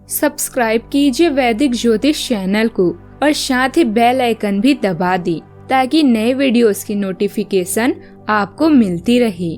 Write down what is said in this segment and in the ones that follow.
Subscribe कीजिए वैदिक ज्योतिष चैनल को और साथ ही बेल आइकन भी दबा दी ताकि नए वीडियोस की नोटिफिकेशन आपको मिलती रहे।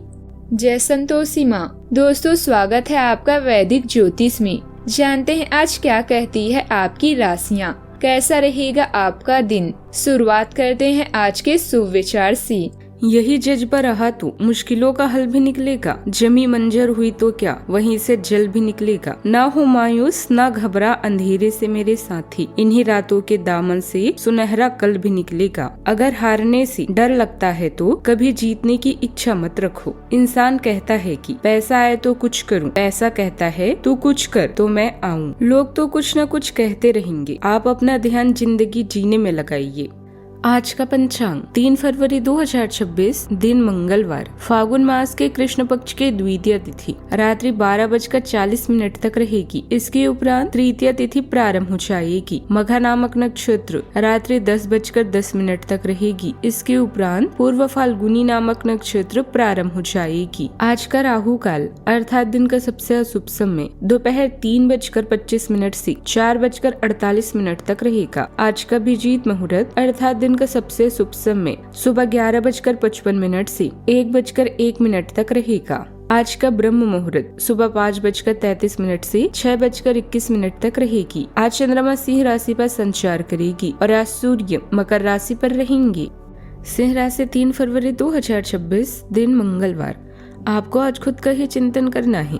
जय संतोषी माँ। दोस्तों, स्वागत है आपका वैदिक ज्योतिष में। जानते हैं आज क्या कहती है आपकी राशियाँ, कैसा रहेगा आपका दिन। शुरुआत करते हैं आज के शुभ विचार से। यही जज्बा रहा तो मुश्किलों का हल भी निकलेगा। जमी मंजर हुई तो क्या, वहीं से जल भी निकलेगा। ना हो मायूस ना घबरा अंधेरे से मेरे साथी, इन्हीं रातों के दामन से सुनहरा कल भी निकलेगा। अगर हारने से डर लगता है तो कभी जीतने की इच्छा मत रखो। इंसान कहता है कि पैसा आए तो कुछ करूं, पैसा कहता है तू कुछ कर तो मैं आऊं। लोग तो कुछ न कुछ कहते रहेंगे, आप अपना ध्यान जिंदगी जीने में लगाइए। आज का पंचांग 3 फरवरी 2026, दिन मंगलवार, फागुन मास के कृष्ण पक्ष के द्वितीय तिथि रात्रि 12:40 तक रहेगी। इसके उपरांत तृतीय तिथि प्रारंभ हो जाएगी। मघा नामक नक्षत्र रात्रि 10:10 तक रहेगी। इसके उपरांत पूर्व फाल्गुनी नामक नक्षत्र प्रारंभ हो जाएगी। आज का राहु काल अर्थात दिन का सबसे अशुभ समय दोपहर 3:25 से 4:48 तक रहेगा। आज का अभिजीत मुहूर्त अर्थात दिन का सबसे शुभ समय सुबह 11:55 से 1:01 तक रहेगा। आज का ब्रह्म मुहूर्त सुबह 5:33 से 6:21 तक रहेगी। आज चंद्रमा सिंह राशि पर संचार करेगी और आज सूर्य मकर राशि पर रहेंगे। सिंह राशि 3 फरवरी 2026, दिन मंगलवार। आपको आज खुद का ही चिंतन करना है।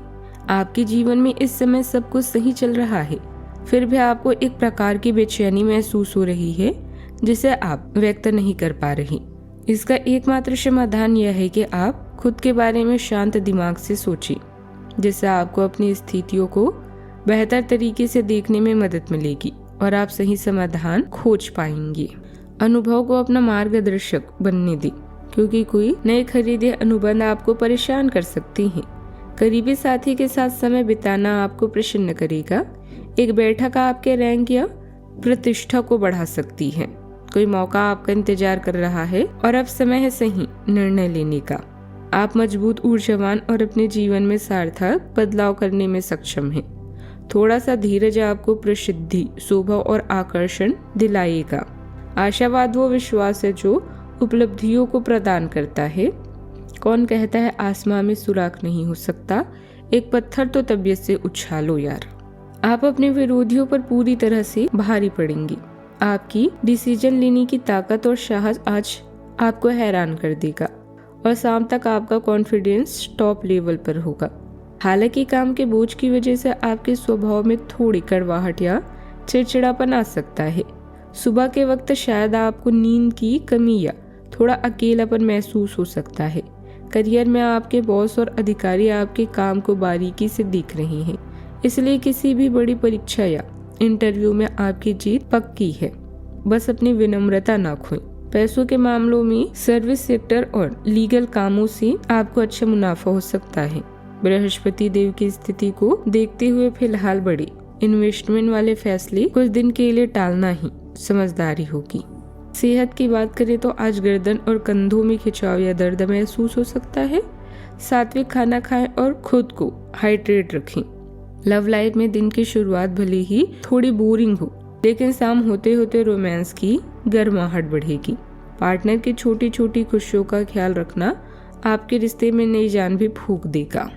आपके जीवन में इस समय सब कुछ सही चल रहा है, फिर भी आपको एक प्रकार की बेचैनी महसूस हो रही है जिसे आप व्यक्त नहीं कर पा रही। इसका एकमात्र समाधान यह है कि आप खुद के बारे में शांत दिमाग से सोचें, जिससे आपको अपनी स्थितियों को बेहतर तरीके से देखने में मदद मिलेगी और आप सही समाधान खोज पाएंगे। अनुभव को अपना मार्गदर्शक बनने दें, क्योंकि कोई नए खरीदे अनुबंध आपको परेशान कर सकती हैं। करीबी साथी के साथ समय बिताना आपको प्रसन्न करेगा। एक बैठक आपके रैंक या प्रतिष्ठा को बढ़ा सकती है। कोई मौका आपका इंतजार कर रहा है और अब समय है सही निर्णय लेने का। आप मजबूत, ऊर्जावान और अपने जीवन में सार्थक बदलाव करने में सक्षम हैं। थोड़ा सा धीरज आपको प्रसिद्धि, शोभा और आकर्षण दिलाएगा। आशावाद वो विश्वास है जो उपलब्धियों को प्रदान करता है। कौन कहता है आसमां में सुराख नहीं हो सकता, एक पत्थर तो तबीयत से उछालो यार। आप अपने विरोधियों पर पूरी तरह से भारी पड़ेंगे। आपकी डिसीजन लेने की ताकत और साहस आज आपको हैरान कर देगा और शाम तक आपका कॉन्फिडेंस टॉप लेवल पर होगा। हालांकि काम के बोझ की वजह से आपके स्वभाव में थोड़ी कड़वाहट या चिड़चिड़ापन आ सकता है। सुबह के वक्त शायद आपको नींद की कमी या थोड़ा अकेलापन महसूस हो सकता है। करियर में आपके बॉस और अधिकारी आपके काम को बारीकी से देख रहे हैं, इसलिए किसी भी बड़ी परीक्षा या इंटरव्यू में आपकी जीत पक्की है। बस अपनी विनम्रता ना खोएं। पैसों के मामलों में सर्विस सेक्टर और लीगल कामों से आपको अच्छा मुनाफा हो सकता है। बृहस्पति देव की स्थिति को देखते हुए फिलहाल बड़े इन्वेस्टमेंट वाले फैसले कुछ दिन के लिए टालना ही समझदारी होगी। सेहत की बात करें तो आज गर्दन और कंधों में खिंचाव या दर्द महसूस हो सकता है। सात्विक खाना खाएं और खुद को हाइड्रेट रखें। लव लाइफ में दिन की शुरुआत भले ही थोड़ी बोरिंग हो, लेकिन शाम होते होते रोमांस की गर्माहट बढ़ेगी। पार्टनर की छोटी छोटी खुशियों का ख्याल रखना आपके रिश्ते में नई जान भी फूंक देगा।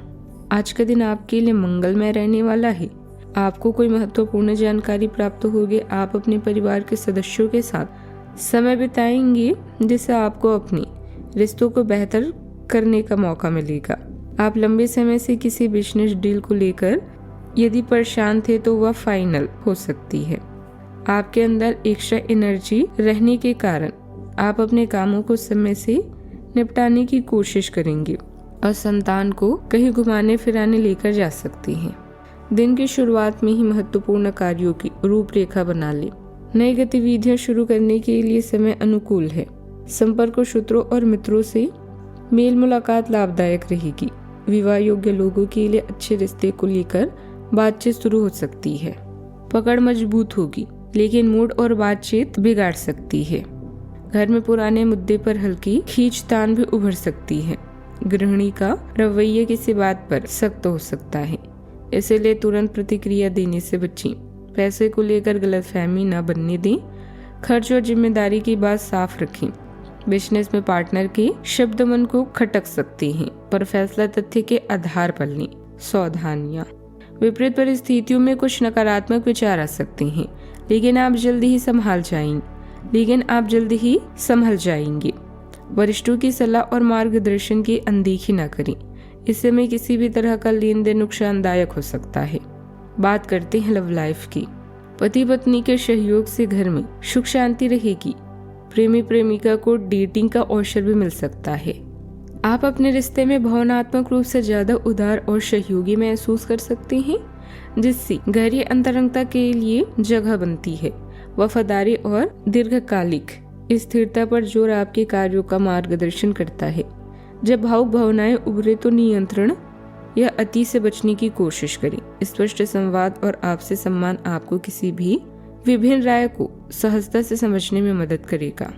आज का दिन आपके लिए मंगलमय रहने वाला है। आपको कोई महत्वपूर्ण जानकारी प्राप्त होगी। आप अपने परिवार के सदस्यों के साथ समय बिताएंगे, जिससे आपको अपने रिश्तों को बेहतर करने का मौका मिलेगा। आप लंबे समय से किसी बिजनेस डील को लेकर यदि परेशान थे तो वह फाइनल हो सकती है। आपके अंदर एक्स्ट्रा एनर्जी रहने के कारण आप अपने कामों को समय से निपटाने की कोशिश करेंगे और संतान को कहीं घुमाने फिराने लेकर जा सकती हैं। दिन की शुरुआत में ही महत्वपूर्ण कार्यों की रूपरेखा बना ले। नई गतिविधियां शुरू करने के लिए समय अनुकूल है। संपर्क सूत्रों और मित्रों से मेल मुलाकात लाभदायक रहेगी। विवाह योग्य लोगों के लिए अच्छे रिश्ते को लेकर बातचीत शुरू हो सकती है। पकड़ मजबूत होगी, लेकिन मूड और बातचीत बिगाड़ सकती है। घर में पुराने मुद्दे पर हल्की खींचतान भी उभर सकती है। गृहिणी का रवैया किसी बात पर सख्त हो सकता है, इसलिए तुरंत प्रतिक्रिया देने से बचें। पैसे को लेकर गलतफहमी न बनने दें। खर्च और जिम्मेदारी की बात साफ रखें। बिजनेस में पार्टनर के शब्द मन को खटक सकते हैं, पर फैसला तथ्य के आधार पर लें। सावधानियां, विपरीत परिस्थितियों में कुछ नकारात्मक विचार आ सकते हैं, लेकिन आप जल्दी ही संभल जाएंगे। वरिष्ठों की सलाह और मार्गदर्शन की अनदेखी न करें। इस समय किसी भी तरह का लेन देन नुकसानदायक हो सकता है। बात करते हैं लव लाइफ की। पति पत्नी के सहयोग से घर में सुख शांति रहेगी। प्रेमी प्रेमिका को डेटिंग का अवसर भी मिल सकता है। आप अपने रिश्ते में भावनात्मक रूप से ज्यादा उदार और सहयोगी महसूस कर सकते हैं, जिससे गहरी अंतरंगता के लिए जगह बनती है। वफादारी और दीर्घकालिक स्थिरता पर जोर आपके कार्यों का मार्गदर्शन करता है। जब भावुक भावनाएं उभरे तो नियंत्रण या अति से बचने की कोशिश करें। स्पष्ट संवाद और आपसे सम्मान आपको किसी भी विभिन्न राय को सहजता से समझने में मदद करेगा।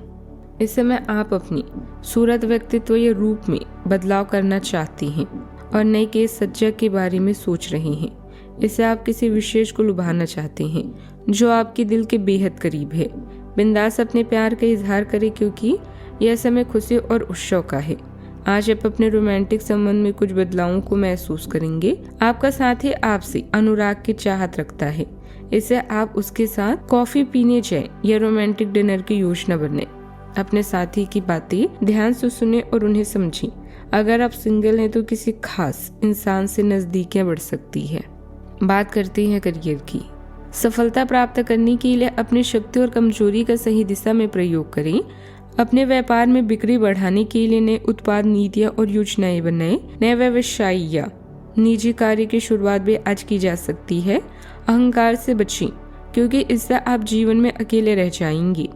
इस समय आप अपनी सूरत, व्यक्तित्व या रूप में बदलाव करना चाहते हैं और नए केस सज्जा के बारे में सोच रहे हैं। इससे आप किसी विशेष को लुभाना चाहते हैं जो आपके दिल के बेहद करीब है। बिंदास अपने प्यार का इजहार करें, क्योंकि यह समय खुशी और उत्सव का है। आज आप अपने रोमांटिक संबंध में कुछ बदलावों को महसूस करेंगे। आपका साथी आपसे अनुराग की चाहत रखता है। इससे आप उसके साथ कॉफी पीने जाएं या रोमांटिक डिनर की योजना बनाएं। अपने साथी की बातें ध्यान से सुने और उन्हें समझें। अगर आप सिंगल हैं तो किसी खास इंसान से नजदीकियां बढ़ सकती है। बात करते हैं करियर की। सफलता प्राप्त करने के लिए अपनी शक्ति और कमजोरी का सही दिशा में प्रयोग करें। अपने व्यापार में बिक्री बढ़ाने के लिए नए उत्पाद, नीतियां और योजनाएं बनाएं। नए व्यवसाय या निजी कार्य की शुरुआत भी आज की जा सकती है। अहंकार से बचें, क्योंकि इससे आप जीवन में अकेले रह जाएंगे।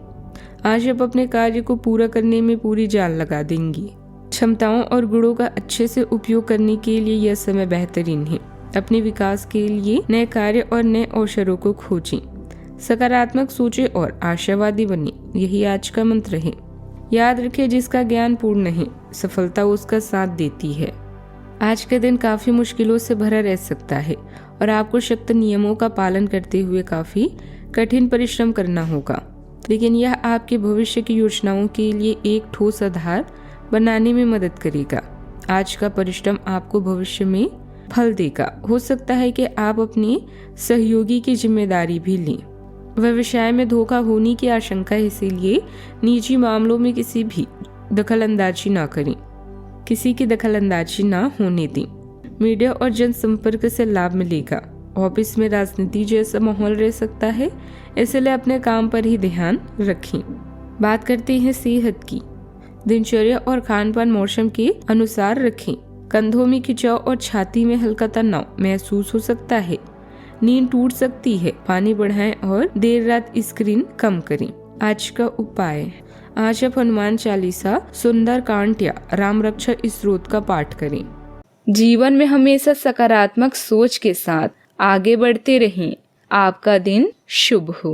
आज आप अपने कार्य को पूरा करने में पूरी जान लगा देंगे। क्षमताओं और गुणों का अच्छे से उपयोग करने के लिए यह समय बेहतरीन है। अपने विकास के लिए नए कार्य और नए अवसरों को खोजें। सकारात्मक सोचें और आशावादी बने, यही आज का मंत्र है। याद रखें, जिसका ज्ञान पूर्ण है, सफलता उसका साथ देती है। आज का दिन काफी मुश्किलों से भरा रह सकता है और आपको सख्त नियमों का पालन करते हुए काफी कठिन परिश्रम करना होगा, लेकिन यह आपके भविष्य की योजनाओं के लिए एक ठोस आधार बनाने में मदद करेगा। आज का परिश्रम आपको भविष्य में फल देगा। हो सकता है कि आप अपनी सहयोगी की जिम्मेदारी भी लें। व्यवसाय में धोखा होने की आशंका है, इसीलिए निजी मामलों में किसी की दखलंदाजी ना होने दें। मीडिया और जनसंपर्क से लाभ मिलेगा। ऑफिस में राजनीति जैसा माहौल रह सकता है, इसलिए अपने काम पर ही ध्यान रखें। बात करते हैं सेहत की। दिनचर्या और खान पान मौसम के अनुसार रखें। कंधों में खिंचाव और छाती में हल्का तनाव महसूस हो सकता है। नींद टूट सकती है। पानी बढ़ाएं और देर रात स्क्रीन कम करें। आज का उपाय, आज आप हनुमान चालीसा, सुंदर कांड या राम रक्षा स्तोत्र का पाठ करें। जीवन में हमेशा सकारात्मक सोच के साथ आगे बढ़ते रहें। आपका दिन शुभ हो।